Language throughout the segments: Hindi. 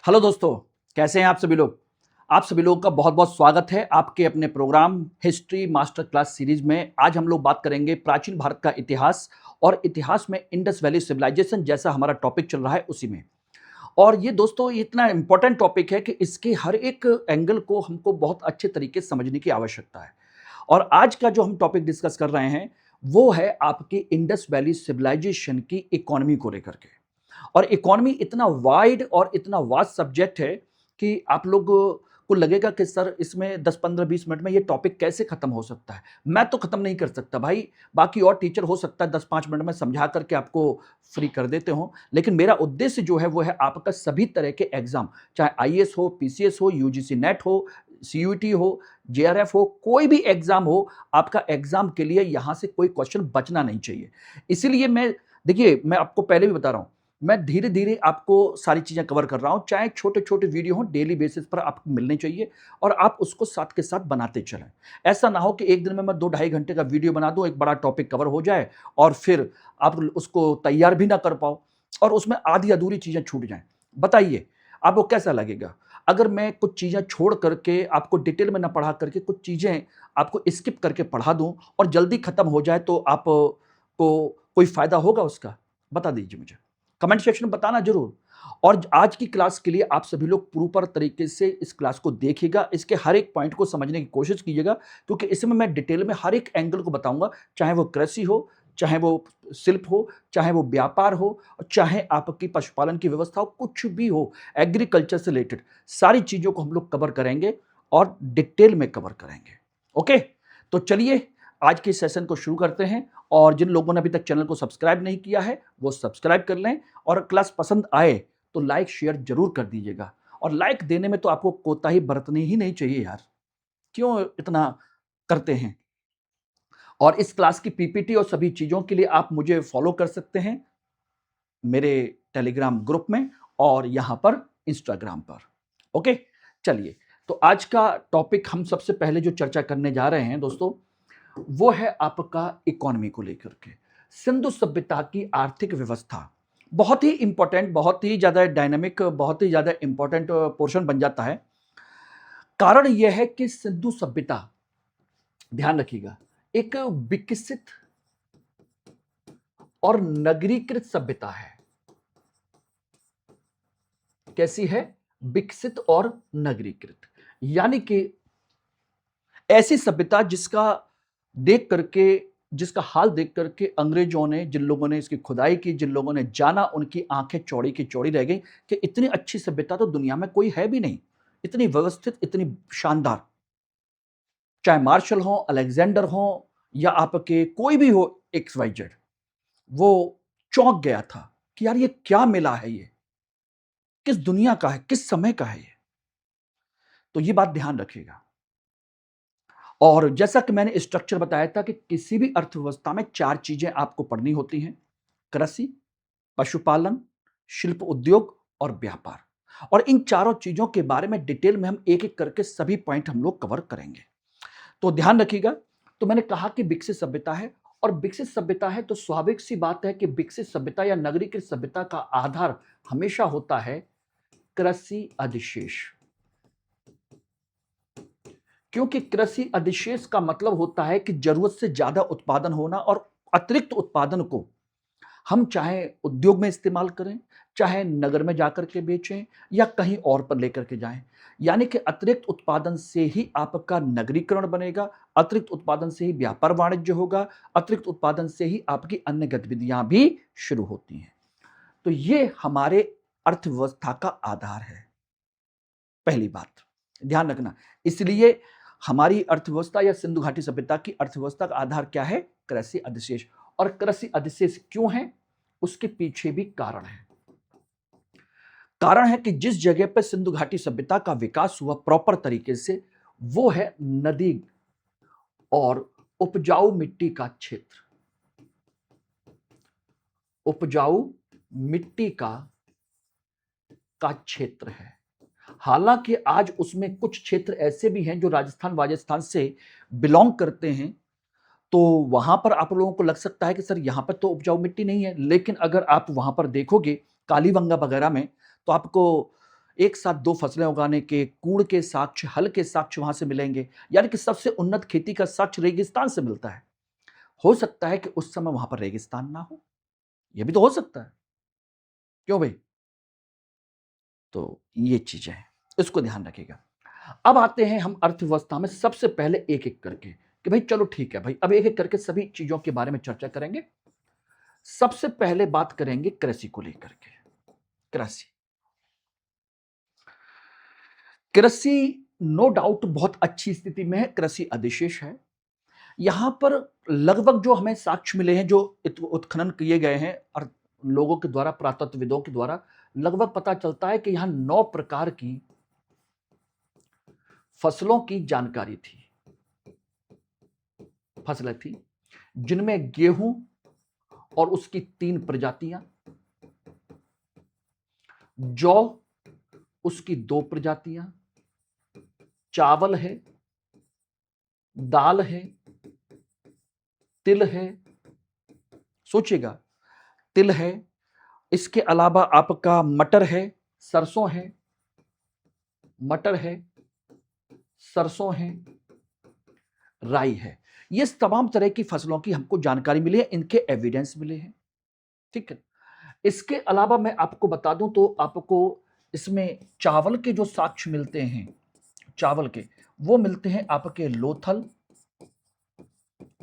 हेलो दोस्तों, कैसे हैं आप सभी लोग? आप सभी लोगों का बहुत-बहुत स्वागत है आपके अपने program history master class series में। आज हम लोग बात करेंगे प्राचीन भारत का इतिहास और इतिहास में इंडस वैली सिविलाइजेशन जैसा हमारा टॉपिक चल रहा है उसी में। और ये दोस्तों ये इतना इम्पोर्टेंट टॉपिक है कि इसके हर एक एंगल को हमको बहुत अच्छे तरीके से समझने की आवश्यकता है। और आज का जो हम टॉपिक डिस्कस कर रहे हैं, वो है आपकी इंडस वैली सिविलाइजेशन की इकोनॉमी को लेकर के। और इकोनॉमी इतना वाइड और इतना वास्ट सब्जेक्ट है कि आप लोग को लगेगा कि सर इसमें 10, 15, 20 मिनट में ये टॉपिक कैसे खत्म हो सकता है? मैं तो खत्म नहीं कर सकता भाई, बाकी और टीचर हो सकता है 10-5 मिनट में समझा करके आपको फ्री कर देते हों। लेकिन मेरा उद्देश्य जो है वो है आपका सभी तरह के एग्ज़ाम, चाहे आईएएस हो, पीसीएस हो, यूजीसी नेट हो, सीयूईटी हो, जेआरएफ हो, कोई भी एग्ज़ाम हो, आपका एग्ज़ाम के लिए यहाँ से कोई क्वेश्चन बचना नहीं चाहिए। इसीलिए मैं आपको पहले भी बता रहा हूँ, मैं धीरे-धीरे आपको सारी चीज़ें कवर कर रहा हूँ, चाहे छोटे-छोटे वीडियो हों, डेली बेसिस पर आपको मिलने चाहिए और आप उसको साथ के साथ बनाते चलें। ऐसा ना हो कि एक दिन में मैं 2 ढाई घंटे का वीडियो बना दूँ, एक बड़ा टॉपिक कवर हो जाए और फिर आप उसको तैयार भी ना कर पाओ और उसमें आधी-अधूरी चीज़ें छूट जाएँ। बताइए, आपको कैसा लगेगा? अगर मैं कुछ चीज़ें छोड़ करके आपको डिटेल में ना पढ़ा करके कुछ चीज़ें आपको स्किप करके पढ़ा दूँ और जल्दी खत्म हो जाए तो आप को कोई फ़ायदा होगा उसका? बता दीजिए मुझे। कमेंट सेक्शन में बताना ज़रूर। और आज की क्लास के लिए आप सभी लोग प्रॉपर तरीके से इस क्लास को देखिएगा, इसके हर एक पॉइंट को समझने की कोशिश कीजिएगा क्योंकि इसमें मैं डिटेल में हर एक एंगल को बताऊँगा, चाहे वो कृषि हो, चाहे वो शिल्प हो, चाहे वो व्यापार हो और चाहे आपकी पशुपालन की व्यवस्था हो, कुछ भी हो, एग्रीकल्चर से रिलेटेड सारी चीज़ों को हम लोग कवर करेंगे और डिटेल में कवर करेंगे। ओके? तो चलिए आज के सेशन को शुरू करते हैं और जिन लोगों ने अभी तक चैनल को सब्सक्राइब नहीं किया है, वो सब्सक्राइब कर लें और क्लास पसंद आए तो लाइक शेयर ज़रूर कर दीजिएगा और लाइक देने में तो आपको कोताही बरतनी ही नहीं चाहिए यार, क्यों इतना करते हैं? और इस क्लास की पीपीटी और सभी चीज़ों के लिए आप मुझे फॉलो कर सकते हैं, मेरे टेलीग्राम ग्रुप में और यहाँ पर इंस्टाग्राम पर। ओके? चलिए, तो आज का टॉपिक हम सबसे पहले जो चर्चा करने जा रहे हैं दोस्तों, वो है आपका इकोनॉमी को लेकर के। सिंधु सभ्यता की आर्थिक व्यवस्था बहुत ही इंपॉर्टेंट, बहुत ही ज़्यादा डायनामिक, बहुत ही ज़्यादा इंपॉर्टेंट पोर्शन बन जाता है। कारण यह है कि सिंधु सभ्यता, ध्यान रखिएगा, एक विकसित और नगरीकृत सभ्यता है। कैसी है? विकसित और नगरीकृत। यानी कि ऐसी सभ्यता जिसका हाल देख करके अंग्रेजों ने, जिन लोगों ने इसकी खुदाई की, जिन लोगों ने जाना, उनकी आंखें चौड़ी की चौड़ी रह गई कि इतनी अच्छी सभ्यता तो दुनिया में कोई है भी नहीं, इतनी व्यवस्थित, इतनी शानदार। चाहे मार्शल हो, अलेक्जेंडर हो या आपके कोई भी हो, एक्स वाई जेड, वो चौंक गया था कि यार ये क्या मिला है, ये किस दुनिया का है, किस समय का है ये। तो ये बात ध्यान रखिएगा। और जैसा कि मैंने स्ट्रक्चर बताया था कि किसी भी अर्थव्यवस्था में 4 चीजें आपको पढ़नी होती हैं: कृषि, पशुपालन, शिल्प उद्योग और व्यापार। और इन चारों चीजों के बारे में डिटेल में हम एक-एक करके सभी पॉइंट हम लोग कवर करेंगे। तो ध्यान रखिएगा। तो मैंने कहा कि विकसित सभ्यता है और विकसित सभ्यता है तो स्वाभाविक सी बात है कि विकसित सभ्यता या नगरीकृत सभ्यता का आधार हमेशा होता है कृषि अधिशेष। क्योंकि कृषि अधिशेष का मतलब होता है कि जरूरत से ज्यादा उत्पादन होना और अतिरिक्त उत्पादन को हम चाहे उद्योग में इस्तेमाल करें, चाहे नगर में जाकर के बेचें या कहीं और पर लेकर के जाएं। यानी कि अतिरिक्त उत्पादन से ही आपका नगरीकरण बनेगा, अतिरिक्त उत्पादन से ही व्यापार वाणिज्य होगा, अतिरिक्त उत्पादन से ही आपकी अन्य गतिविधियां भी शुरू होती हैं। तो ये हमारे अर्थव्यवस्था का आधार है। पहली बात ध्यान रखना। इसलिए हमारी अर्थव्यवस्था या सिंधु घाटी सभ्यता की अर्थव्यवस्था का आधार क्या है? कृषि अधिशेष। और कृषि अधिशेष क्यों है? उसके पीछे भी कारण है। कारण है कि जिस जगह पर सिंधु घाटी सभ्यता का विकास हुआ प्रॉपर तरीके से, वो है नदी और उपजाऊ मिट्टी का क्षेत्र। उपजाऊ मिट्टी का क्षेत्र है। हालांकि आज उसमें कुछ क्षेत्र ऐसे भी हैं जो राजस्थान वाजस्थान से बिलोंग करते हैं, तो वहां पर आप लोगों को लग सकता है कि सर यहां पर तो उपजाऊ मिट्टी नहीं है, लेकिन अगर आप वहां पर देखोगे कालीबंगा वगैरह में, तो आपको एक साथ दो फसलें उगाने के, कूड़ के साक्ष्य, हल के साक्ष्य वहां से मिलेंगे, यानी कि सबसे उन्नत खेती का साक्ष्य रेगिस्तान से मिलता है। हो सकता है कि उस समय वहां पर रेगिस्तान ना हो, यह भी तो हो सकता है। क्यों भाई? तो ये चीजें हैं, इसको ध्यान रखिएगा। अब आते हैं हम अर्थव्यवस्था में सबसे पहले एक एक करके, कि भाई चलो ठीक है भाई, अब एक एक करके सभी चीजों के बारे में चर्चा करेंगे। सबसे पहले बात करेंगे कृषि को लेकर के। कृषि कृषि नो डाउट बहुत अच्छी स्थिति में है, कृषि अधिशेष है। यहां पर लगभग जो हमें साक्ष्य मिले हैं, जो उत्खनन किए गए हैं और लोगों के द्वारा, पुरातत्वविदों के द्वारा, लगभग पता चलता है कि यहां 9 प्रकार की फसलों की जानकारी थी, फसलें थी, जिनमें गेहूं और उसकी 3 प्रजातियां, जौ उसकी 2 प्रजातियां, चावल है, दाल है, तिल है, सोचिएगा, तिल है, इसके अलावा आपका मटर है, सरसों है, मटर है, सरसों है, राई है। ये तमाम तरह की फसलों की हमको जानकारी मिली है, इनके एविडेंस मिले हैं। ठीक है। इसके अलावा मैं आपको बता दूं तो आपको इसमें चावल के जो साक्ष्य मिलते हैं, चावल के, वो मिलते हैं आपके लोथल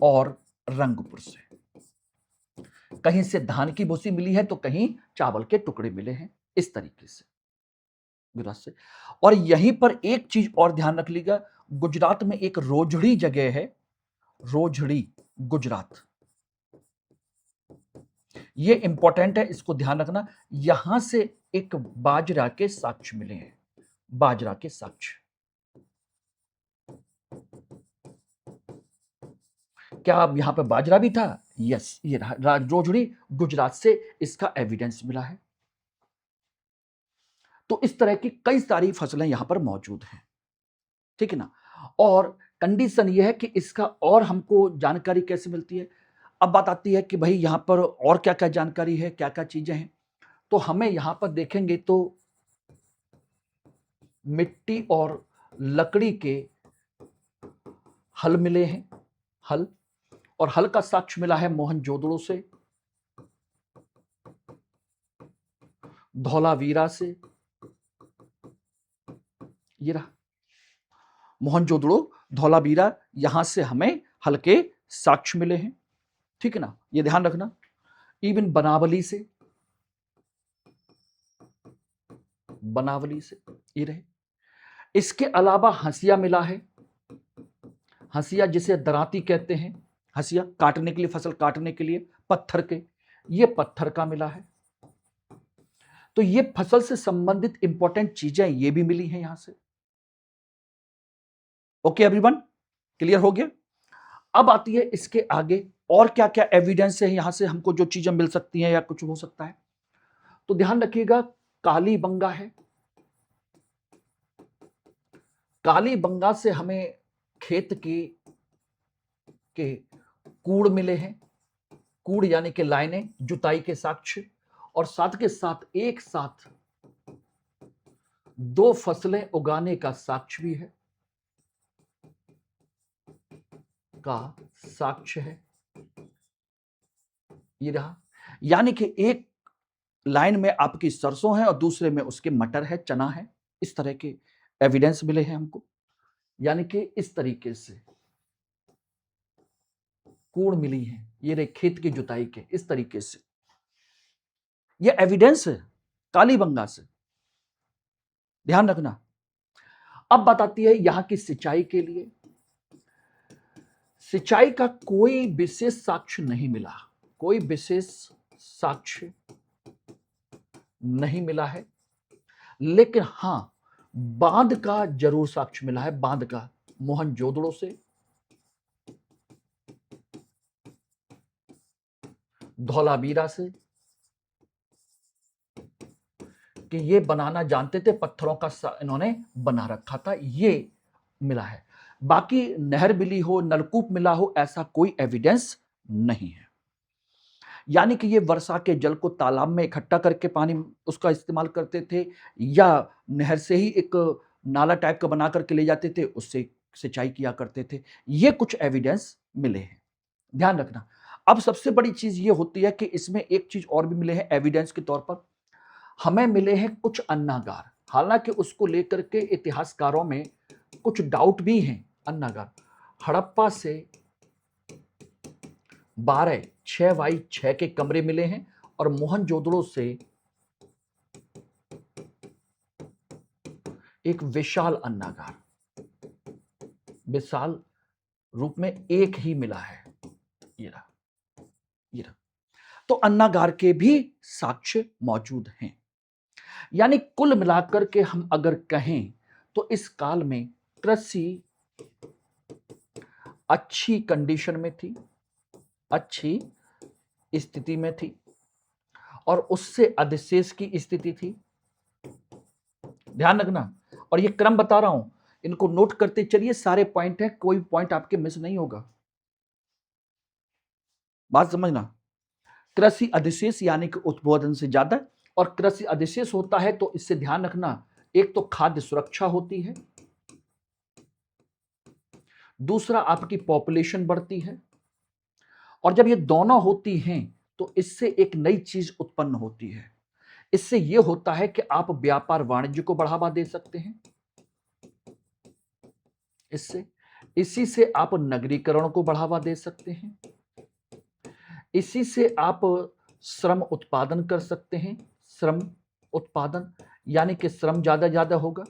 और रंगपुर से। कहीं से धान की भूसी मिली है तो कहीं चावल के टुकड़े मिले हैं, इस तरीके से गुजरात से। और यहीं पर एक चीज और ध्यान रख लीजिएगा, गुजरात में एक रोजड़ी जगह है, रोजड़ी, गुजरात, ये इंपॉर्टेंट है, इसको ध्यान रखना। यहां से एक बाजरा के साक्ष्य मिले हैं, बाजरा के साक्ष्य। क्या अब यहां पर बाजरा भी था? यस, ये रोजड़ी, गुजरात से इसका एविडेंस मिला है। तो इस तरह की कई सारी फसलें यहां पर मौजूद हैं, ठीक है ना। और कंडीशन यह है कि इसका और हमको जानकारी कैसे मिलती है। अब बात आती है कि भाई यहां पर और क्या क्या जानकारी है, क्या क्या चीजें हैं। तो हमें यहां पर देखेंगे तो मिट्टी और लकड़ी के हल मिले हैं, हल, और हल का साक्ष्य मिला है मोहनजोदड़ो से, धौलावीरा से, ये रहा मोहनजोदड़ो, धौलावीरा, यहां से हमें हल के साक्ष्य मिले हैं, ठीक है ना, ये ध्यान रखना। इवन बनावली से, बनावली से ये रहे। इसके अलावा हंसिया मिला है, हंसिया जिसे दराती कहते हैं, हंसिया काटने के लिए, फसल काटने के लिए, पत्थर के, ये पत्थर का मिला है। तो ये फसल से संबंधित इंपॉर्टेंट चीजें ये भी मिली हैं यहां से। ओके एवरीवन, क्लियर हो गया। अब आती है इसके आगे और क्या क्या एविडेंस है यहां से हमको जो चीजें मिल सकती हैं या कुछ हो सकता है। तो ध्यान रखिएगा, कालीबंगा है, कालीबंगा से हमें खेत के कूड़ मिले हैं, कूड़ यानी कि लाइनें, जुताई के साक्ष्य, और साथ के साथ एक साथ 2 फसलें उगाने का साक्ष्य भी है, का साक्ष्य है, ये रहा। यानी कि एक लाइन में आपकी सरसों है और दूसरे में उसके मटर है, चना है, इस तरह के एविडेंस मिले हैं हमको। यानी कि इस तरीके से कूड़ मिली है, ये रहे खेत की जुताई के, इस तरीके से ये एविडेंस है कालीबंगा से, ध्यान रखना। अब बात आती है यहां की सिंचाई के लिए। सिंचाई का कोई विशेष साक्ष्य नहीं मिला, कोई विशेष साक्ष्य नहीं मिला है, लेकिन हां बांध का जरूर साक्ष्य मिला है, बांध का, मोहनजोदड़ो से, धौलावीरा से, कि ये बनाना जानते थे, पत्थरों का इन्होंने बना रखा था, ये मिला है। बाकी नहर मिली हो, नलकूप मिला हो, ऐसा कोई एविडेंस नहीं है। यानी कि ये वर्षा के जल को तालाब में इकट्ठा करके पानी उसका इस्तेमाल करते थे, या नहर से ही एक नाला टाइप का बना करके ले जाते थे, उससे सिंचाई किया करते थे। ये कुछ एविडेंस मिले हैं, ध्यान रखना। अब सबसे बड़ी चीज ये होती है कि इसमें एक चीज और भी मिले हैं एविडेंस के तौर पर, हमें मिले हैं कुछ अन्नागार। हालांकि उसको लेकर के इतिहासकारों में कुछ डाउट भी हैं। अन्नागार हड़प्पा से 12 6x6 के कमरे मिले हैं, और मोहनजोदड़ो से एक विशाल अन्नागार, विशाल रूप में एक ही मिला है। ये रहा, ये रहा। तो अन्नागार के भी साक्ष्य मौजूद हैं। यानी कुल मिलाकर के हम अगर कहें तो इस काल में कृषि अच्छी कंडीशन में थी, अच्छी स्थिति में थी, और उससे अधिशेष की स्थिति थी। ध्यान रखना, और ये क्रम बता रहा हूं, इनको नोट करते चलिए, सारे पॉइंट हैं, कोई पॉइंट आपके मिस नहीं होगा। बात समझना, कृषि अधिशेष यानी कि उत्पादन से ज्यादा, और कृषि अधिशेष होता है तो इससे ध्यान रखना, एक तो खाद्य सुरक्षा होती है, दूसरा आपकी पॉपुलेशन बढ़ती है, और जब ये दोनों होती हैं तो इससे एक नई चीज उत्पन्न होती है। इससे यह होता है कि आप व्यापार वाणिज्य को बढ़ावा दे सकते हैं, इसी से आप नगरीकरण को बढ़ावा दे सकते हैं, इसी से आप श्रम उत्पादन कर सकते हैं। श्रम उत्पादन यानी कि श्रम ज्यादा होगा,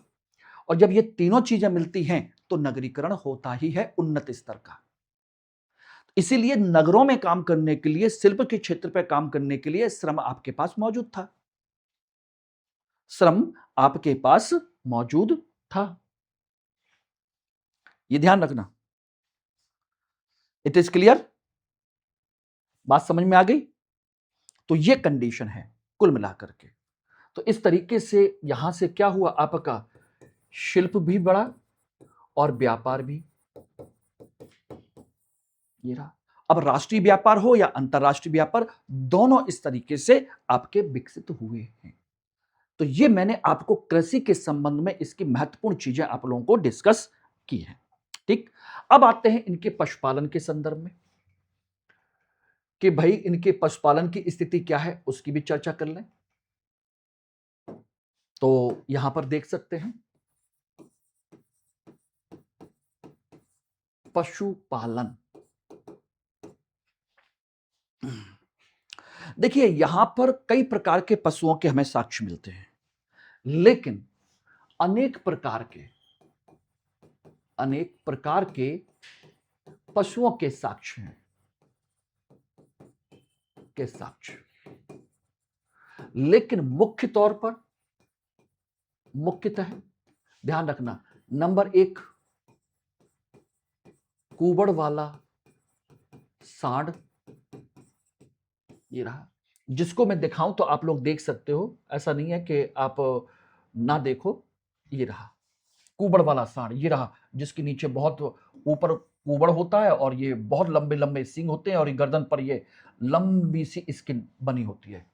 और जब ये तीनों चीजें मिलती हैं तो नगरीकरण होता ही है उन्नत स्तर का। इसीलिए नगरों में काम करने के लिए, शिल्प के क्षेत्र पर काम करने के लिए श्रम आपके पास मौजूद था, श्रम आपके पास मौजूद था। ये ध्यान रखना। It is clear? बात समझ में आ गई? तो ये कंडीशन है कुल मिलाकर के। तो इस तरीके से यहां से क्या हुआ, आपका शिल्प भी बढ़ा और व्यापार भी। ये रहा। अब राष्ट्रीय व्यापार हो या अंतरराष्ट्रीय व्यापार, दोनों इस तरीके से आपके विकसित हुए हैं। तो ये मैंने आपको कृषि के संबंध में इसकी महत्वपूर्ण चीजें आप लोगों को डिस्कस की है। ठीक, अब आते हैं इनके पशुपालन के संदर्भ में, कि भाई इनके पशुपालन की स्थिति क्या है, उसकी भी चर्चा कर लें। तो यहां पर देख सकते हैं पशुपालन। देखिए यहां पर कई प्रकार के पशुओं के हमें साक्ष्य मिलते हैं, लेकिन अनेक प्रकार के पशुओं के साक्ष्य हैं, लेकिन मुख्यतः ध्यान रखना, नंबर 1 कुबड़ वाला सांड। ये रहा, जिसको मैं दिखाऊं तो आप लोग देख सकते हो, ऐसा नहीं है कि आप ना देखो। ये रहा कुबड़ वाला सांड, ये रहा, जिसके नीचे बहुत ऊपर कुबड़ होता है, और ये बहुत लंबे लंबे सींग होते हैं, और ये गर्दन पर ये लंबी सी स्किन बनी होती है।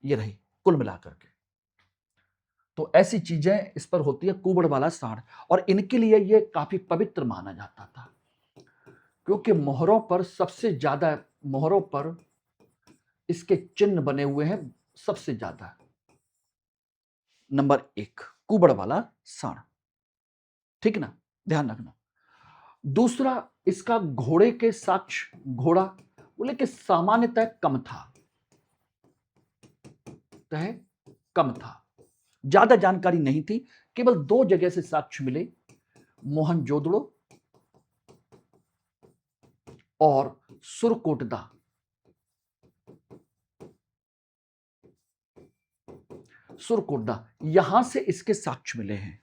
ये रही कुल मिलाकर के। तो ऐसी चीजें इस पर होती है, कुबड़ वाला सांड। और इनके लिए ये काफी पवित्र माना जाता था, क्योंकि मोहरों पर इसके चिन्ह बने हुए हैं सबसे ज्यादा। नंबर 1 कुबड़ वाला सांड, ठीक ना, ध्यान रखना। दूसरा, इसका घोड़े के साक्ष्य, घोड़ा बोले कि सामान्यतः कम था, ज्यादा जानकारी नहीं थी। केवल 2 जगह से साक्ष्य मिले, मोहनजोदड़ो और सुरकोटदा। यहां से इसके साक्ष्य मिले हैं,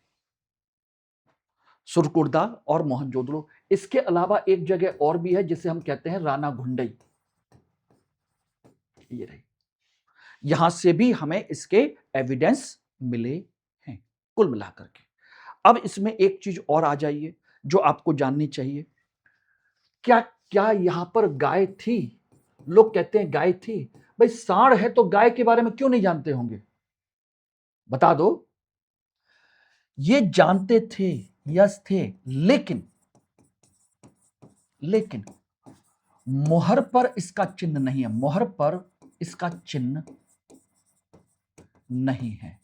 सुरकुर्दा और मोहनजोदड़ो। इसके अलावा एक जगह और भी है जिसे हम कहते हैं राना घुंडई। ये रही, यहां से भी हमें इसके एविडेंस मिले हैं कुल मिलाकर के। अब इसमें एक चीज और आ जाइए जो आपको जाननी चाहिए, क्या यहां पर गाय थी? लोग कहते हैं गाय थी। भाई सांड है तो गाय के बारे में क्यों नहीं जानते होंगे? बता दो। ये जानते थे, यस थे, लेकिन मोहर पर इसका चिन्ह नहीं है, मोहर पर इसका चिन्ह नहीं है।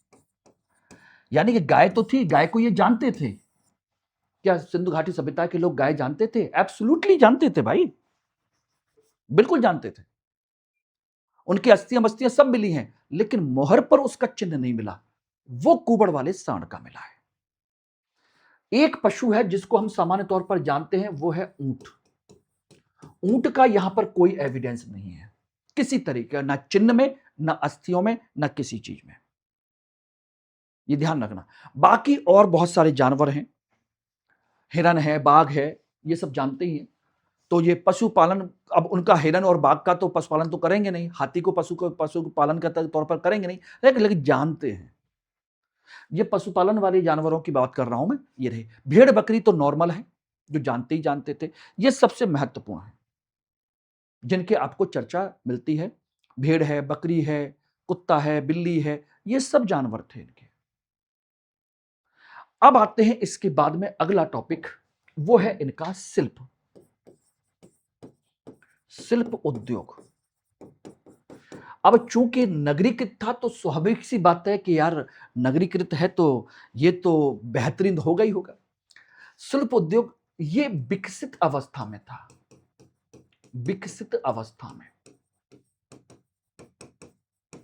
यानी कि गाय तो थी, गाय को ये जानते थे। क्या सिंधु घाटी सभ्यता के लोग गाय जानते थे? एब्सोल्युटली जानते थे भाई, बिल्कुल जानते थे। उनकी अस्थियां मस्तियां सब मिली हैं, लेकिन मोहर पर उसका चिन्ह नहीं मिला। वो कुबड़ वाले सांड का मिला है। एक पशु है जिसको हम सामान्य तौर पर जानते हैं, वो है ऊंट। ऊंट का यहां पर कोई एविडेंस नहीं है किसी तरीके का, ना चिन्ह में, ना अस्थियों में, ना किसी चीज में। ये ध्यान रखना। बाकी और बहुत सारे जानवर हैं, हिरन है, बाघ है, ये सब जानते ही हैं। तो ये पशुपालन, अब उनका हिरन और बाघ का तो पशुपालन तो करेंगे नहीं, हाथी को पशु पालन के तौर पर करेंगे नहीं, लेकिन जानते हैं। ये पशुपालन वाले जानवरों की बात कर रहा हूं मैं। ये रहे भेड़ बकरी तो नॉर्मल है, जो जानते ही जानते थे। ये सबसे महत्वपूर्ण है जिनके आपको चर्चा मिलती है। भेड़ है, बकरी है, कुत्ता है, बिल्ली है, ये सब जानवर थे इनके। अब आते हैं इसके बाद में अगला टॉपिक, वो है इनका शिल्प उद्योग। अब चूंकि नगरीकृत था तो स्वाभाविक सी बात है कि यार नगरीकृत है तो ये तो बेहतरीन होगा ही होगा। शिल्प उद्योग ये विकसित अवस्था में था, विकसित अवस्था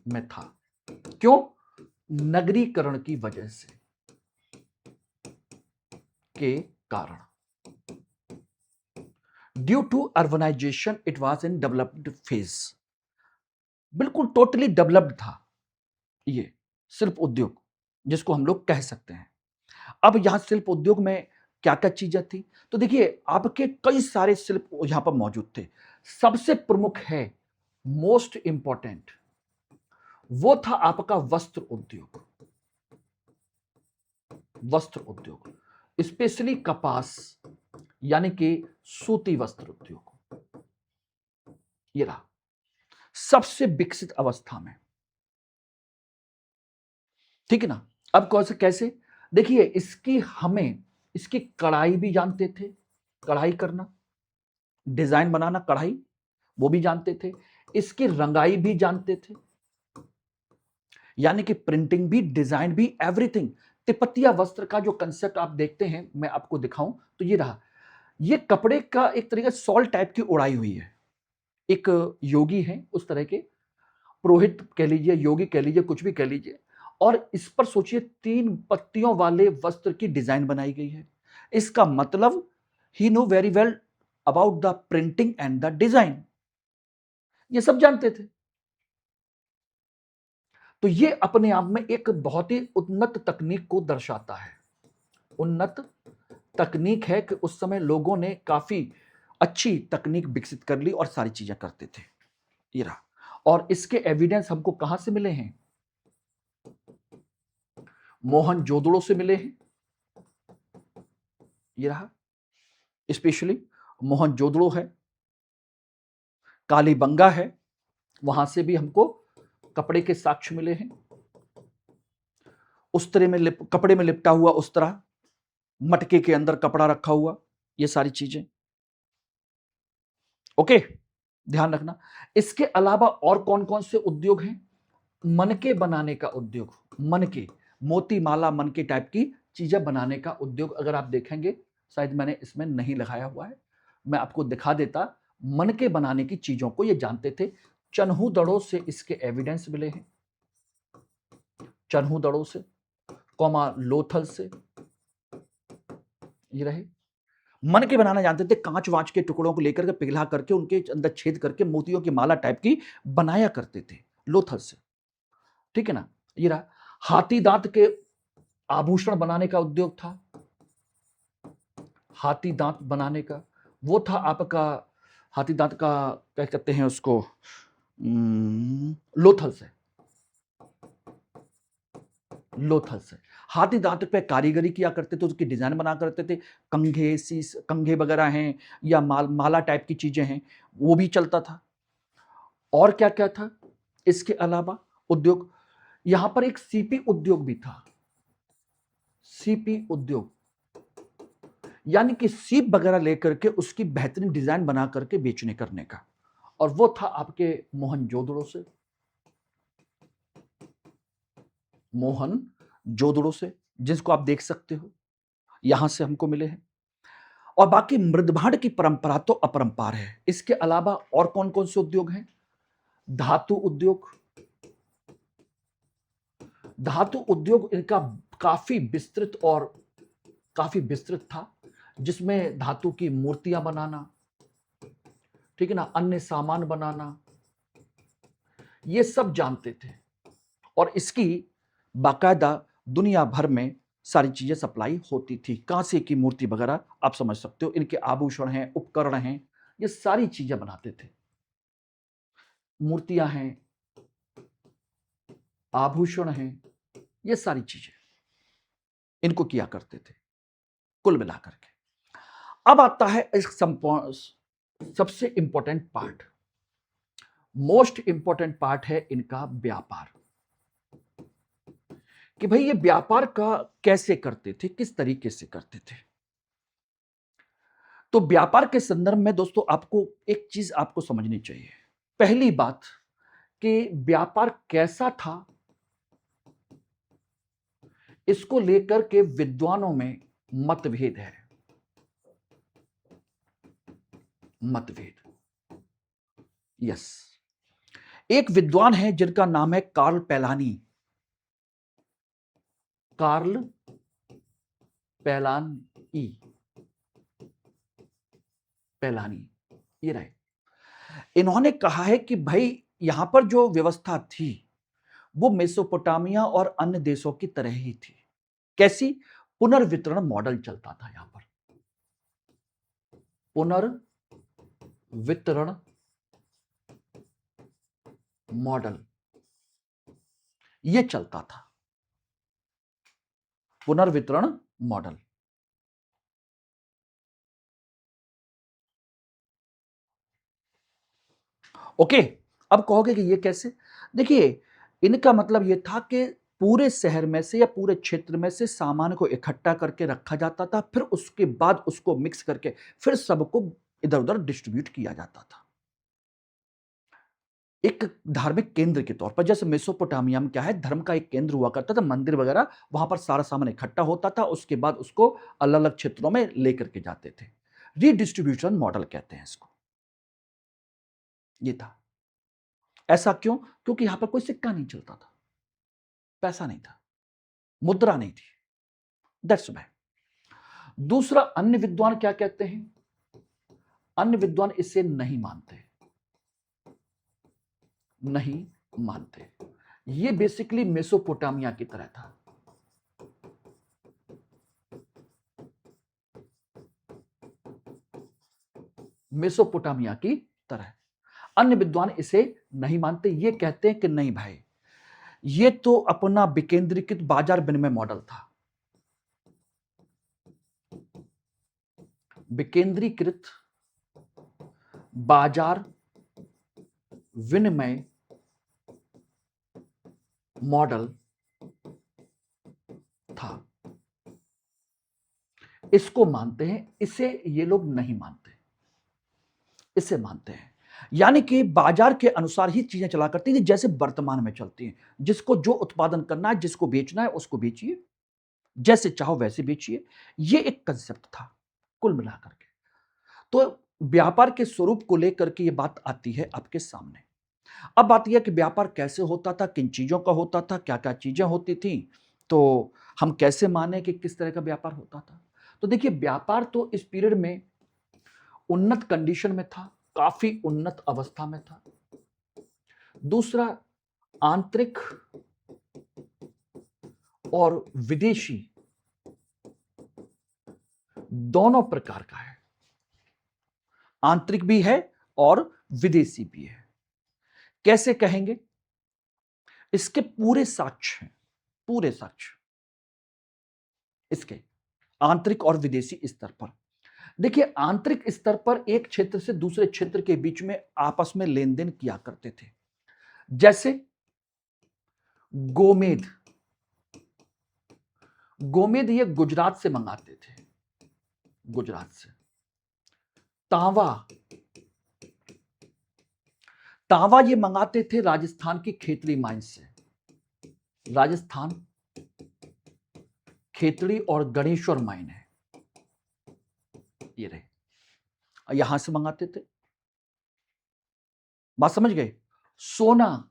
में था। क्यों? नगरीकरण की वजह से के कारण। Due to urbanization it was in developed phase. बिल्कुल टोटली डेवलप्ड था ये शिल्प उद्योग, जिसको हम लोग कह सकते हैं। अब यहां शिल्प उद्योग में क्या क्या चीजें थी? तो देखिए आपके कई सारे शिल्प यहां पर मौजूद थे। सबसे प्रमुख है, मोस्ट इंपॉर्टेंट, वो था आपका वस्त्र उद्योग। वस्त्र उद्योग स्पेशली कपास यानी कि सूती वस्त्र उद्योग, ये रहा सबसे विकसित अवस्था में। ठीक है ना? अब कैसे? देखिए इसकी कढ़ाई भी जानते थे, कढ़ाई करना, डिजाइन बनाना, कढ़ाई वो भी जानते थे। इसकी रंगाई भी जानते थे, यानी कि प्रिंटिंग भी, डिजाइन भी, एवरीथिंग। तिपतिया वस्त्र का जो कंसेप्ट आप देखते हैं, मैं आपको दिखाऊं तो ये रहा। ये कपड़े का एक तरीके से सॉल टाइप की उड़ाई हुई है। एक योगी है उस तरह के, पुरोहित कह लीजिए, योगी कह लीजिए, कुछ भी कह लीजिए, और इस पर सोचिए 3 पत्तियों वाले वस्त्र की डिजाइन बनाई गई है। इसका मतलब he know very well about the printing and the design, ये सब जानते थे। तो ये अपने आप में एक बहुत ही उन्नत तकनीक को दर्शाता है। उन्नत तकनीक है कि उस समय लोगों ने काफी अच्छी तकनीक विकसित कर ली और सारी चीजें करते थे। ये रहा। और इसके एविडेंस हमको कहां से मिले हैं? मोहनजोदड़ो से मिले हैं। ये रहा, स्पेशली मोहनजोदड़ो है, कालीबंगा है, वहां से भी हमको कपड़े के साक्ष्य मिले हैं। उस्तरे में कपड़े में लिपटा हुआ उस्तरा, मटके के अंदर कपड़ा रखा हुआ, ये सारी चीजें। ओके, ध्यान रखना। इसके अलावा और कौन कौन से उद्योग हैं? मनके बनाने का उद्योग, मनके, मोती माला मनके टाइप की चीजें बनाने का उद्योग। अगर आप देखेंगे, शायद मैंने इसमें नहीं लगाया हुआ है, मैं आपको दिखा देता। मनके बनाने की चीजों को ये जानते थे। चन्हू दड़ों से इसके एविडेंस मिले हैं, चन्हू दड़ों से, कौमा लोथल से, ये रहे। मन के बनाना जानते थे, कांच वांच के टुकड़ों को लेकर के पिघला करके उनके अंदर छेद करके मोतियों की माला टाइप की बनाया करते थे लोथल से। ठीक है ना? ये रहा। हाथी दांत के आभूषण बनाने का उद्योग था। हाथी दांत बनाने का वो था आपका, हाथी दांत का कह सकते हैं उसको, लोथल से, लोथल से हाथी दांत पे कारीगरी किया करते थे, उसकी डिजाइन बना करते थे। कंघे, शीश, कंघे वगैरह हैं या माला टाइप की चीजें हैं, वो भी चलता था। और क्या क्या था इसके अलावा उद्योग? यहां पर एक सीपी उद्योग भी था। सीपी उद्योग यानी कि सीप वगैरह लेकर के उसकी बेहतरीन डिजाइन बना करके बेचने करने का, और वो था आपके मोहनजोदड़ो से। मोहनजोदड़ो से, जिसको आप देख सकते हो यहां से हमको मिले हैं। और बाकी मृदभांड की परंपरा तो अपरंपार है। इसके अलावा और कौन कौन से उद्योग हैं? धातु उद्योग। धातु उद्योग इनका काफी विस्तृत था, जिसमें धातु की मूर्तियां बनाना, ठीक है ना, अन्य सामान बनाना, ये सब जानते थे। और इसकी बाकायदा दुनिया भर में सारी चीजें सप्लाई होती थी। कांसे की मूर्ति वगैरह आप समझ सकते हो, इनके आभूषण हैं, उपकरण हैं, ये सारी चीजें बनाते थे। मूर्तियां हैं, आभूषण हैं, ये सारी चीजें इनको किया करते थे कुल मिलाकर के। अब आता है इस सबसे important part, most important part है इनका व्यापार। कि भाई ये व्यापार का कैसे करते थे, किस तरीके से करते थे। तो व्यापार के संदर्भ में दोस्तों आपको एक चीज आपको समझनी चाहिए। पहली बात कि व्यापार कैसा था, इसको लेकर के विद्वानों में मतभेद है। मतभेद, यस। एक विद्वान है जिनका नाम है कार्ल पैलानी। कार्ल पैलानी, पैलानी, ये रहे। इन्होंने कहा है कि भाई यहां पर जो व्यवस्था थी वो मेसोपोटामिया और अन्य देशों की तरह ही थी। कैसी? पुनर्वितरण मॉडल चलता था यहां पर। पुनर्वितरण मॉडल ये चलता था। पुनर्वितरण मॉडल। ओके, अब कहोगे कि ये कैसे? देखिए, इनका मतलब ये था कि पूरे शहर में से या पूरे क्षेत्र में से सामान को इकट्ठा करके रखा जाता था, फिर उसके बाद उसको मिक्स करके फिर सबको इधर उधर डिस्ट्रीब्यूट किया जाता था। एक धार्मिक केंद्र के तौर पर, जैसे मेसोपोटामिया में क्या है, धर्म का एक केंद्र हुआ करता था, मंदिर वगैरह, वहां पर सारा सामान इकट्ठा होता था, उसके बाद उसको अलग अलग क्षेत्रों में लेकर के जाते थे। रीडिस्ट्रीब्यूशन मॉडल कहते हैं इसको। ये था। ऐसा क्यों? क्योंकि यहां पर कोई सिक्का नहीं चलता था, पैसा नहीं था, मुद्रा नहीं थी। That's why. दूसरा, अन्य विद्वान क्या कहते हैं? अन्य विद्वान इसे नहीं मानते, नहीं मानते। ये बेसिकली मेसोपोटामिया की तरह था। मेसोपोटामिया की तरह। अन्य विद्वान इसे नहीं मानते, ये कहते हैं कि नहीं भाई, ये तो अपना विकेंद्रीकृत बाजार विनिमय मॉडल था। विकेंद्रीकृत बाजार विनिमय मॉडल था। इसको मानते हैं, इसे ये लोग नहीं मानते, इसे मानते हैं। यानी कि बाजार के अनुसार ही चीजें चला करती थी, जैसे वर्तमान में चलती हैं। जिसको जो उत्पादन करना है, जिसको बेचना है, उसको बेचिए, जैसे चाहो वैसे बेचिए। ये एक कंसेप्ट था कुल मिलाकर के। तो व्यापार के स्वरूप को लेकर के ये बात आती है आपके सामने। अब बात यह कि व्यापार कैसे होता था, किन चीजों का होता था, क्या क्या चीजें होती थी, तो हम कैसे माने कि किस तरह का व्यापार होता था। तो देखिए, व्यापार तो इस पीरियड में उन्नत कंडीशन में था, काफी उन्नत अवस्था में था। दूसरा, आंतरिक और विदेशी दोनों प्रकार का है। आंतरिक भी है और विदेशी भी है। कैसे कहेंगे? इसके पूरे साक्ष्य हैं, पूरे साक्ष्य इसके आंतरिक और विदेशी स्तर पर। देखिए, आंतरिक स्तर पर एक क्षेत्र से दूसरे क्षेत्र के बीच में आपस में लेन-देन किया करते थे। जैसे गोमेद, गोमेद ये गुजरात से मंगाते थे, गुजरात से। तांवा, तांवा ये मंगाते थे राजस्थान की खेतड़ी माइंस से। राजस्थान खेतड़ी और गणेश्वर माइन है, ये रहे, यहां से मंगाते थे। बात समझ गए? सोना,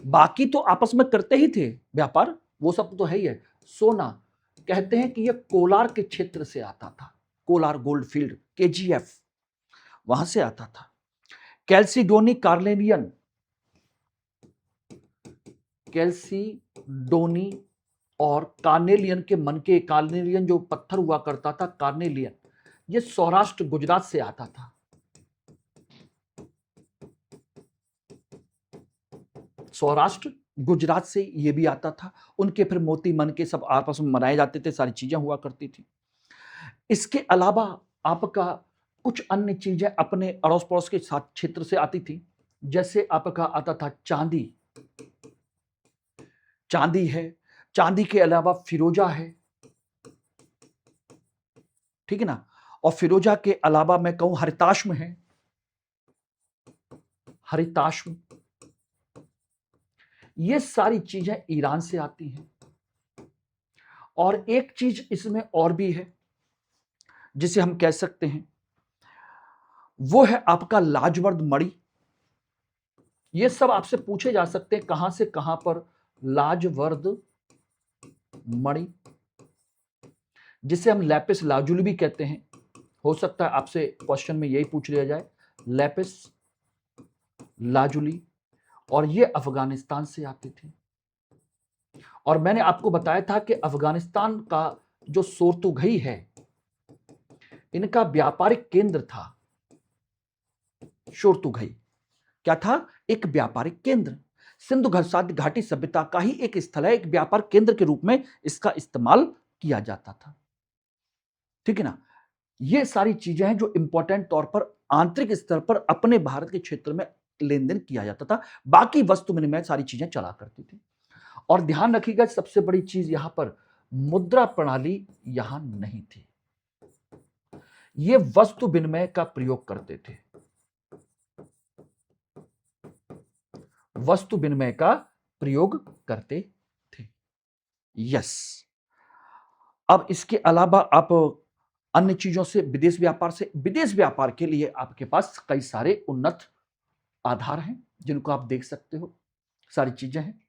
बाकी तो आपस में करते ही थे व्यापार, वो सब तो है ही है। सोना कहते हैं कि ये कोलार के क्षेत्र से आता था, कोलार गोल्ड फील्ड, केजीएफ, वहां से आता था। कैल्सीडोनी कार्नेलियन, कैल्सीडोनी और कार्नेलियन के मन के, कार्नेलियन जो पत्थर हुआ करता था, कार्नेलियन, ये सौराष्ट्र गुजरात से आता था। सौराष्ट्र गुजरात से ये भी आता था। उनके फिर मोती मन के सब आपस में मनाए जाते थे, सारी चीजें हुआ करती थी। इसके अलावा आपका कुछ अन्य चीजें अपने अड़ोस पड़ोस के साथ क्षेत्र से आती थी। जैसे आपका आता था चांदी, चांदी है, चांदी के अलावा फिरोजा है, ठीक है ना, और फिरोजा के अलावा मैं कहूं हरिताश्म है, हरिताश्म, ये सारी चीजें ईरान से आती हैं। और एक चीज इसमें और भी है जिसे हम कह सकते हैं, वो है आपका लाजवर्द मणि। ये सब आपसे पूछे जा सकते हैं, कहां से कहां पर लाजवर्द मणि, जिसे हम लैपिस लाजुली भी कहते हैं। हो सकता है आपसे क्वेश्चन में यही पूछ लिया जाए, लैपिस लाजुली, और ये अफगानिस्तान से आती थी। और मैंने आपको बताया था कि अफगानिस्तान का जो सोर्तुगई है, इनका व्यापारिक केंद्र था। शोर्तुगई क्या था? एक व्यापारिक केंद्र। सिंधु घाटी सभ्यता का ही एक स्थल है, एक व्यापार केंद्र के रूप में इसका इस्तेमाल किया जाता था, ठीक है ना। ये सारी चीजें हैं जो इंपॉर्टेंट तौर पर आंतरिक स्तर पर अपने भारत के क्षेत्र में लेन देन किया जाता था। बाकी वस्तु विनिमय सारी चीजें चला करती थी। और ध्यान रखिएगा, सबसे बड़ी चीज यहां पर मुद्रा प्रणाली यहां नहीं थी। ये वस्तु विनिमय का प्रयोग करते थे, वस्तु विनिमय का प्रयोग करते थे। यस, अब इसके अलावा आप अन्य चीजों से, विदेश व्यापार से, विदेश व्यापार के लिए आपके पास कई सारे उन्नत आधार हैं जिनको आप देख सकते हो, सारी चीजें हैं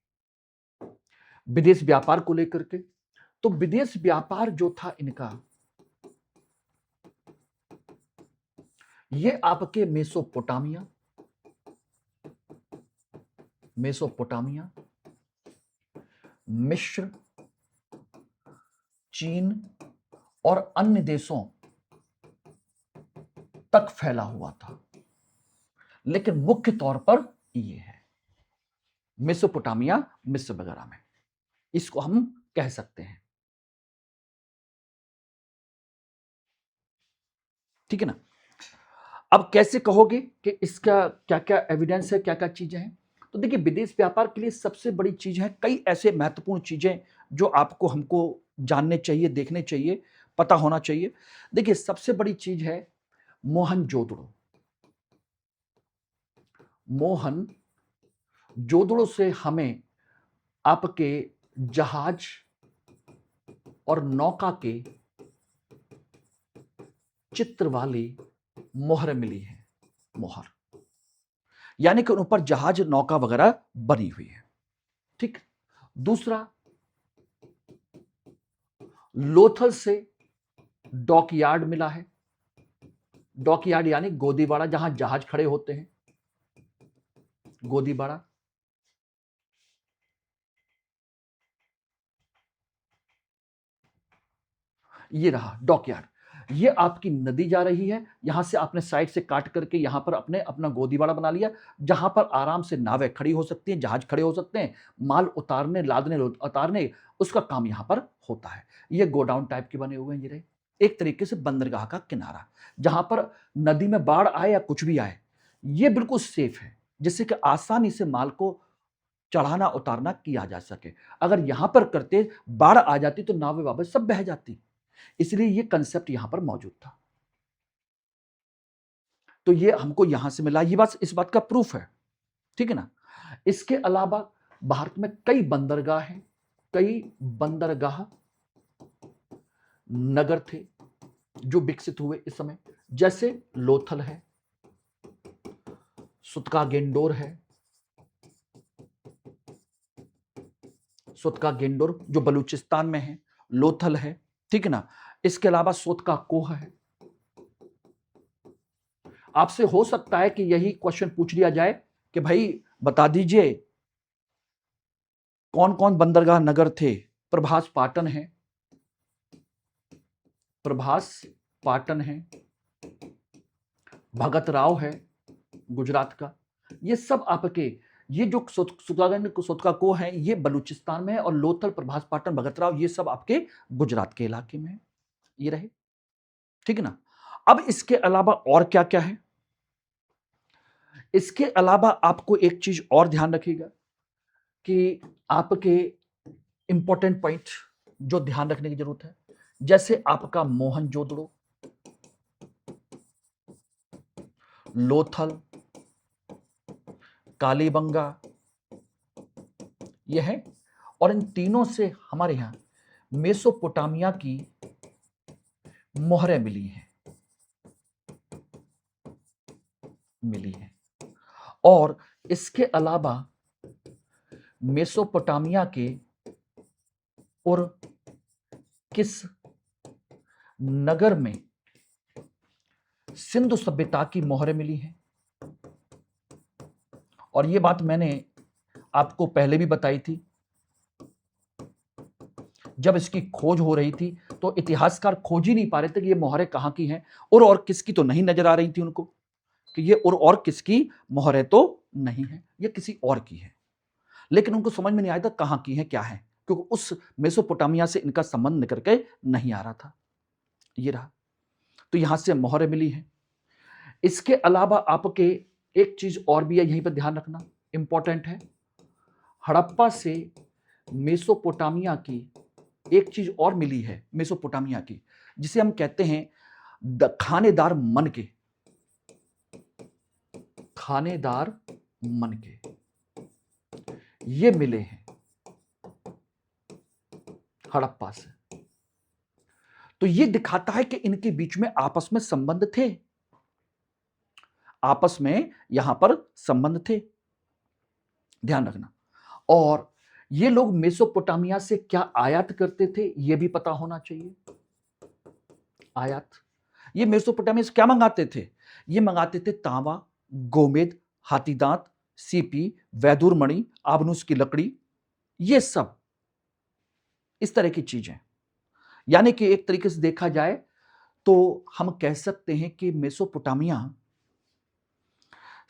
विदेश व्यापार को लेकर के। तो विदेश व्यापार जो था इनका, ये आपके मेसोपोटामिया, मेसोपोटामिया, मिस्र, चीन और अन्य देशों तक फैला हुआ था। लेकिन मुख्य तौर पर ये है मेसोपोटामिया, मिस्र वगैरह में, इसको हम कह सकते हैं, ठीक है ना। अब कैसे कहोगे कि इसका क्या क्या एविडेंस है, क्या क्या चीजें हैं? तो देखिए, विदेश व्यापार के लिए सबसे बड़ी चीज है, कई ऐसे महत्वपूर्ण चीजें जो आपको हमको जानने चाहिए, देखने चाहिए, पता होना चाहिए। देखिए, सबसे बड़ी चीज है मोहनजोदड़ो। मोहनजोदड़ो से हमें आपके जहाज और नौका के चित्र वाली मोहर मिली है, मोहर, यानी कि उन पर जहाज, नौका वगैरह बनी हुई है, ठीक। दूसरा, लोथल से डॉकयार्ड मिला है। डॉकयार्ड यानी गोदीबाड़ा, जहां जहाज खड़े होते हैं, गोदीबाड़ा। ये रहा डॉकयार्ड, ये आपकी नदी जा रही है, यहां से आपने साइड से काट करके यहां पर अपने अपना गोदीबाड़ा बना लिया, जहां पर आराम से नावें खड़ी हो सकती हैं, जहाज खड़े हो सकते हैं, माल उतारने, लादने, उतारने, उसका काम यहां पर होता है। ये गोडाउन टाइप के बने हुए हैं, ये रहे। एक तरीके से बंदरगाह का किनारा, जहां पर नदी में बाढ़ आए या कुछ भी आए, ये बिल्कुल सेफ है, जिससे कि आसानी से माल को चढ़ाना उतारना किया जा सके। अगर यहां पर करते, बाढ़ आ जाती तो नावें वापस सब बह जाती, इसलिए ये कंसेप्ट यहां पर मौजूद था। तो ये हमको यहां से मिला, ये बात इस बात का प्रूफ है, ठीक है ना। इसके अलावा भारत में कई बंदरगाह हैं, कई बंदरगाह नगर थे जो विकसित हुए इस समय, जैसे लोथल है, सुतका गेंडोर है, सुतका गेंडोर जो बलूचिस्तान में है, लोथल है, ठीक है ना। इसके अलावा सोतका कोह है। आपसे हो सकता है कि यही क्वेश्चन पूछ लिया जाए कि भाई बता दीजिए कौन कौन बंदरगाह नगर थे। प्रभास पाटन है, प्रभास पाटन है, भगत राव है गुजरात का। ये सब आपके, ये जो सोतका को है ये बलूचिस्तान में है, और लोथल, प्रभास पाटन, भगत राव ये सब आपके गुजरात के इलाके में है। ये रहे, ठीक है ना। अब इसके अलावा और क्या क्या है, इसके अलावा आपको एक चीज और ध्यान रखिएगा कि आपके इंपॉर्टेंट पॉइंट जो ध्यान रखने की जरूरत है, जैसे आपका मोहनजोदड़ो, लोथल, कालीबंगा, यह है। और इन तीनों से हमारे यहां मेसोपोटामिया की मोहरें मिली हैं, मिली हैं। और इसके अलावा मेसोपोटामिया के और किस नगर में सिंधु सभ्यता की मोहरें मिली हैं। और यह बात मैंने आपको पहले भी बताई थी, जब इसकी खोज हो रही थी तो इतिहासकार खोज ही नहीं पा रहे थे कि ये मोहरें कहां की हैं, और किसकी तो नहीं नजर आ रही थी उनको कि ये और किसकी मोहरें तो नहीं है, ये किसी और की है। लेकिन उनको समझ में नहीं आया था कहां की है, क्या है, क्योंकि उस मेसोपोटामिया से इनका संबंध निकल के नहीं आ रहा था। ये रहा, तो यहां से मोहरें मिली हैं। इसके अलावा आपके एक चीज और भी है, यहीं पर ध्यान रखना इंपॉर्टेंट है। हड़प्पा से मेसोपोटामिया की एक चीज और मिली है, मेसोपोटामिया की, जिसे हम कहते हैं खानेदार मनके, खानेदार मनके, ये मिले हैं हड़प्पा से। तो ये दिखाता है कि इनके बीच में आपस में संबंध थे, आपस में यहां पर संबंध थे, ध्यान रखना। और ये लोग मेसोपोटामिया से क्या आयात करते थे ये भी पता होना चाहिए। आयात, ये मेसोपोटामिया से क्या मंगाते थे, ये मंगाते थे तांबा, गोमेद, हाथीदांत, सीपी, वैदुर मणि, आबनूस की लकड़ी, ये सब इस तरह की चीजें। यानी कि एक तरीके से देखा जाए तो हम कह सकते हैं कि मेसोपोटामिया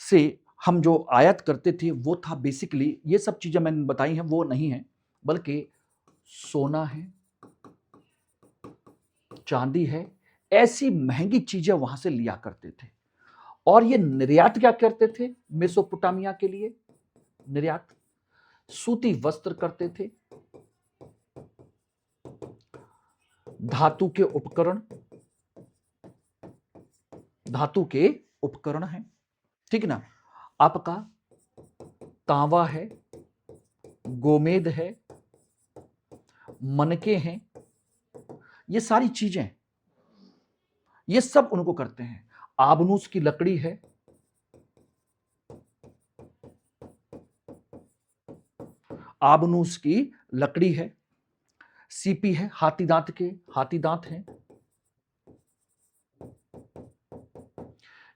से हम जो आयात करते थे वो था बेसिकली, ये सब चीजें मैंने बताई हैं वो नहीं है, बल्कि सोना है, चांदी है, ऐसी महंगी चीजें वहां से लिया करते थे। और ये निर्यात क्या करते थे मेसोपोटामिया के लिए, निर्यात सूती वस्त्र करते थे, धातु के उपकरण, धातु के उपकरण हैं, ठीक ना। आपका तांबा है, गोमेद है, मनके हैं, ये सारी चीजें, ये सब उनको करते हैं। आबनूस की लकड़ी है, आबनूस की लकड़ी है, सीपी है, हाथी दांत के हाथी दांत हैं,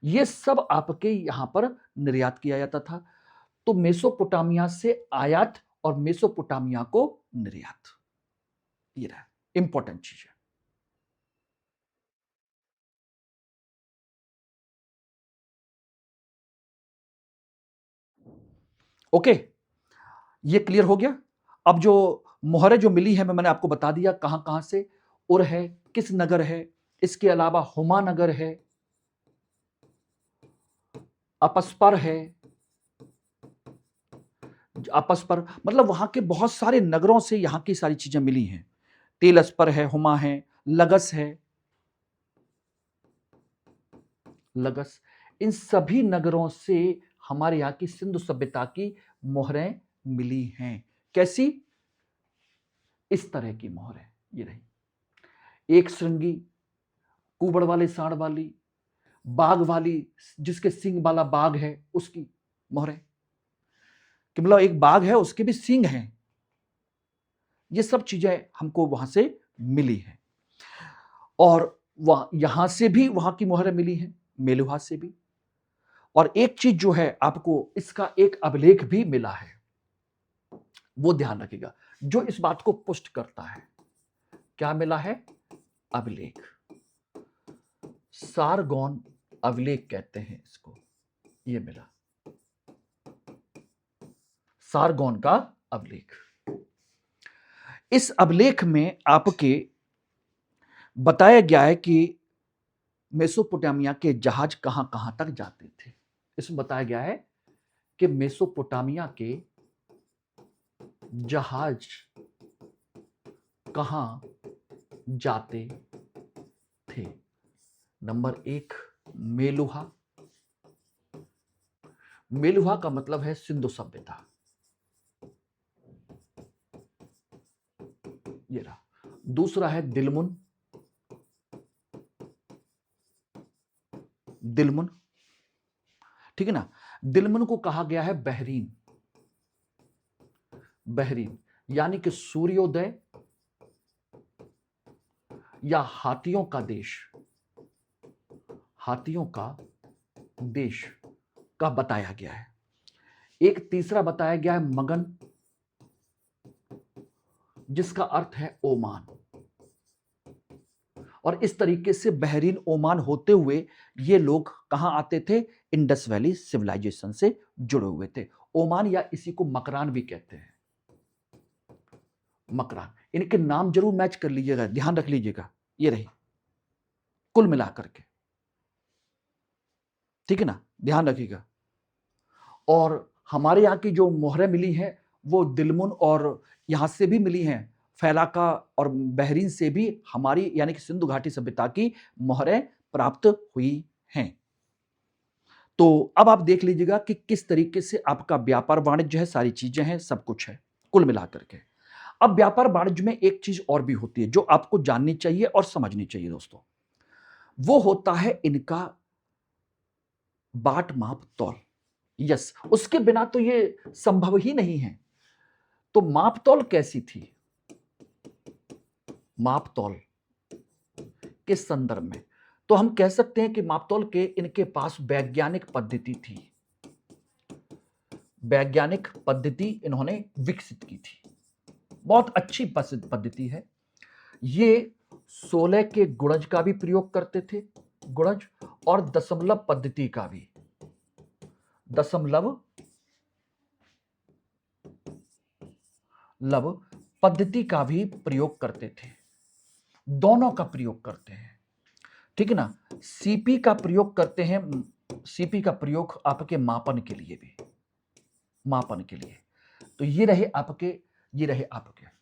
ये सब आपके यहां पर निर्यात किया जाता था। तो मेसोपोटामिया से आयात और मेसोपोटामिया को निर्यात, ये रहा इंपॉर्टेंट चीज है। ओके, ये क्लियर हो गया। अब जो मोहरें जो मिली है मैंने आपको बता दिया कहां कहां से, और है किस नगर है, इसके अलावा हुमानगर है, अपस्पर है। अपस्पर मतलब वहां के बहुत सारे नगरों से यहां की सारी चीजें मिली हैं। तेलस्पर है, हुमा है, लगस है, लगस। इन सभी नगरों से हमारे यहाँ की सिंधु सभ्यता की मोहरें मिली हैं। कैसी? इस तरह की मोहरें ये रही, एक श्रृंगी, कुबड़ वाले सांड वाली, बाघ वाली, जिसके सींग वाला बाघ है उसकी मोहरें, कि मतलब एक बाघ है उसके भी सींग हैं। ये सब चीजें हमको वहां से मिली हैं। और वहां यहां से भी वहां की मोहरें मिली हैं, मेलुहा से भी। और एक चीज जो है आपको इसका एक अभिलेख भी मिला है, वो ध्यान रखिएगा, जो इस बात को पुष्ट करता है। क्या मिला है? अभिलेख। सारगोन अभिलेख कहते हैं इसको। ये मिला सारगोन का अभिलेख। इस अभिलेख में आपके बताया गया है कि मेसोपोटामिया के जहाज कहां कहां तक जाते थे। इसमें बताया गया है कि मेसोपोटामिया के जहाज कहां जाते थे। नंबर 1, मेलुहा। मेलुहा का मतलब है सिंधु सभ्यता। ये रहा। दूसरा है दिलमुन। दिलमुन, ठीक है ना। दिलमुन को कहा गया है बहरीन। बहरीन यानी कि सूर्योदय या हाथियों का देश, हाथियों का देश का बताया गया है। एक तीसरा बताया गया है मगन, जिसका अर्थ है ओमान। और इस तरीके से बहरीन, ओमान होते हुए ये लोग कहां आते थे? इंडस वैली सिविलाइजेशन से जुड़े हुए थे। ओमान या इसी को मकरान भी कहते हैं। मकरान, इनके नाम जरूर मैच कर लीजिएगा, ध्यान रख लीजिएगा। ये रही कुल मिलाकर के, ठीक है ना, ध्यान रखिएगा। और हमारे यहाँ की जो मोहरें मिली हैं वो दिलमुन और यहां से भी मिली हैं, फैलाका और बहरीन से भी हमारी यानी कि सिंधु घाटी सभ्यता की मोहरें प्राप्त हुई हैं। तो अब आप देख लीजिएगा कि किस तरीके से आपका व्यापार वाणिज्य है, सारी चीजें हैं, सब कुछ है कुल मिलाकर के। अब व्यापार वाणिज्य में एक चीज और भी होती है जो आपको जाननी चाहिए और समझनी चाहिए दोस्तों। वो होता है इनका बाट माप तौल। यस, उसके बिना तो ये संभव ही नहीं है। तो माप तौल कैसी थी? माप तौल के संदर्भ में तो हम कह सकते हैं कि मापतौल के इनके पास वैज्ञानिक पद्धति थी। वैज्ञानिक पद्धति इन्होंने विकसित की थी, बहुत अच्छी पद्धति है। ये 16 के गुणज का भी प्रयोग करते थे, गुणज, और दशमलव पद्धति का भी, दशमलव लव पद्धति का भी प्रयोग करते थे। दोनों का प्रयोग करते हैं, ठीक है ना। सीपी का प्रयोग करते हैं, सीपी का प्रयोग आपके मापन के लिए भी, मापन के लिए। तो ये रहे आपके, ये रहे आपके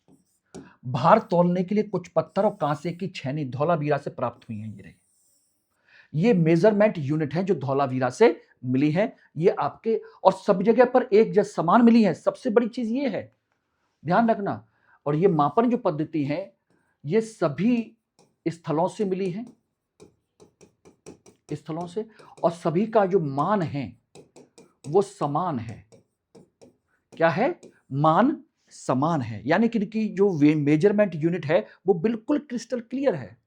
भार तौलने के लिए कुछ पत्थर और कांसे की छेनी धौलावीरा से प्राप्त हुई हैं। ये रहे, ये मेजरमेंट यूनिट है जो धौलावीरा से मिली है। ये आपके, और सब जगह पर एक जैसे समान मिली है। सबसे बड़ी चीज ये है, ध्यान रखना। और ये मापन जो पद्धति है ये सभी स्थलों से मिली है, स्थलों से, और सभी का जो मान है वो समान है। क्या है? मान समान है, यानी कि इनकी जो मेजरमेंट यूनिट है वो बिल्कुल क्रिस्टल क्लियर है।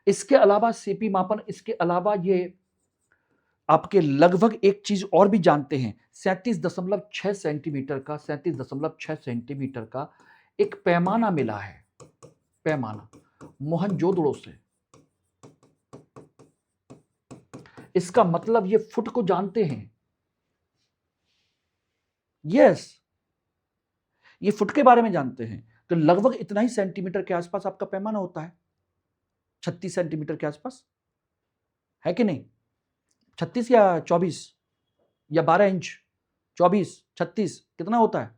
इसके अलावा सीपी मापन, इसके अलावा ये आपके लगभग एक चीज और भी जानते हैं, 37.6 सेंटीमीटर का, 37.6 सेंटीमीटर का एक पैमाना मिला है, पैमाना मोहनजोदड़ो से। इसका मतलब ये फुट को जानते हैं। यस, ये फुट के बारे में जानते हैं। तो लगभग इतना ही सेंटीमीटर के आसपास आपका पैमाना होता है। 36 सेंटीमीटर के आसपास, है कि नहीं? 36 या 24 या 12 इंच, 24, 36 कितना होता है?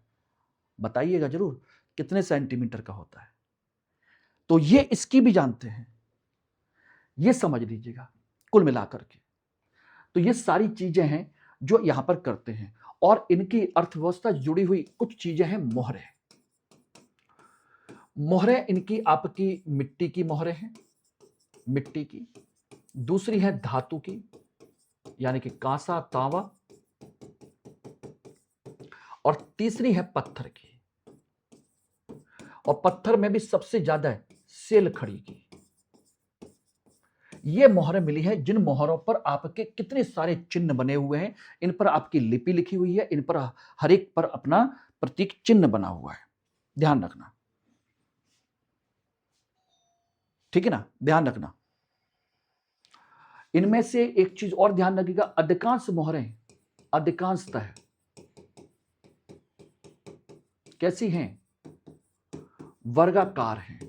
बताइएगा जरूर कितने सेंटीमीटर का होता है। तो ये इसकी भी जानते हैं, ये समझ लीजिएगा कुल मिलाकर के। तो ये सारी चीजें हैं जो यहां पर करते हैं, और इनकी अर्थव्यवस्था जुड़ी हुई कुछ चीजें हैं। मोहरें, मोहरें इनकी आपकी मिट्टी की मोहरें हैं, मिट्टी की। दूसरी है धातु की, यानी कि कांसा, तांबा। और तीसरी है पत्थर की, और पत्थर में भी सबसे ज्यादा है सेल खड़ी की। ये मोहरें मिली है, जिन मोहरों पर आपके कितने सारे चिन्ह बने हुए हैं, इन पर आपकी लिपि लिखी हुई है, इन पर हर एक पर अपना प्रतीक चिन्ह बना हुआ है। ध्यान रखना, ठीक है ना, ध्यान रखना। इनमें से एक चीज और ध्यान रखिएगा, अधिकांश मोहरें अधिकांशतः कैसी हैं? वर्गाकार हैं,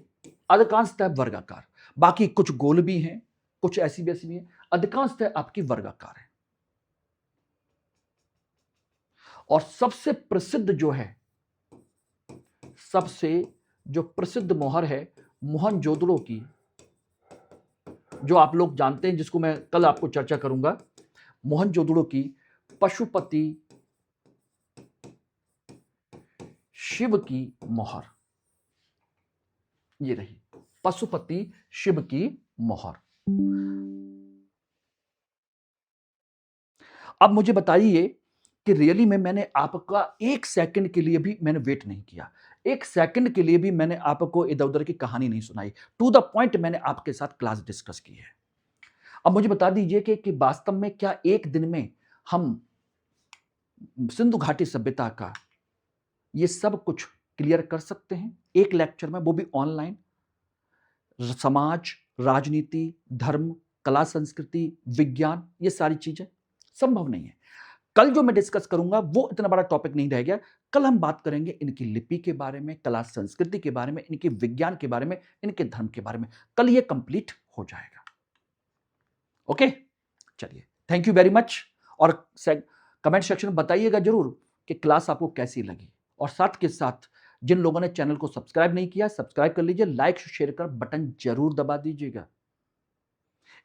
अधिकांशतः वर्गाकार। बाकी कुछ गोल भी हैं, कुछ ऐसी वैसी भी हैं, अधिकांशतः आपकी वर्गाकार है। और सबसे प्रसिद्ध जो है, सबसे जो प्रसिद्ध मोहर है मोहनजोदड़ो की, जो आप लोग जानते हैं, जिसको मैं कल आपको चर्चा करूंगा, मोहनजोदड़ो की पशुपति शिव की मोहर, ये रही पशुपति शिव की मोहर। अब मुझे बताइए कि रियली में मैंने आपका एक सेकंड के लिए भी मैंने वेट नहीं किया, एक सेकंड के लिए भी मैंने आपको इधर उधर की कहानी नहीं सुनाई, टू द पॉइंट मैंने आपके साथ क्लास डिस्कस की है। अब मुझे बता दीजिए कि वास्तव में क्या एक दिन में हम सिंधु घाटी सभ्यता का ये सब कुछ क्लियर कर सकते हैं एक लेक्चर में, वो भी ऑनलाइन? समाज, राजनीति, धर्म, कला, संस्कृति, विज्ञान, ये सारी चीजें संभव नहीं है। कल जो मैं डिस्कस करूंगा वो इतना बड़ा टॉपिक नहीं रह गया। कल हम बात करेंगे इनकी लिपि के बारे में, कला संस्कृति के बारे में, इनके विज्ञान के बारे में, इनके धर्म के बारे में। कल ये कंप्लीट हो जाएगा। ओके, चलिए, थैंक यू वेरी मच। और कमेंट सेक्शन में बताइएगा जरूर कि क्लास आपको कैसी लगी, और साथ के साथ जिन लोगों ने चैनल को सब्सक्राइब नहीं किया, सब्सक्राइब कर लीजिए, लाइक शेयर कर बटन जरूर दबा दीजिएगा।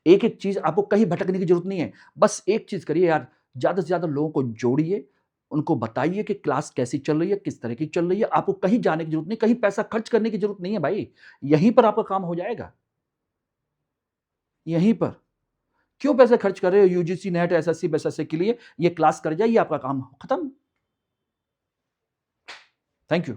एक एक चीज आपको कहीं भटकने की जरूरत नहीं है, बस एक चीज करिए यार, ज्यादा से ज्यादा लोगों को जोड़िए, उनको बताइए कि क्लास कैसी चल रही है, किस तरह की चल रही है। आपको कहीं जाने की जरूरत नहीं, कहीं पैसा खर्च करने की जरूरत नहीं है भाई, यहीं पर आपका काम हो जाएगा, यहीं पर। क्यों पैसे खर्च कर रहे हो यूजीसी नेट एसएससी बेसएससी के लिए? ये क्लास कर जाइए, आपका काम खत्म। Thank you.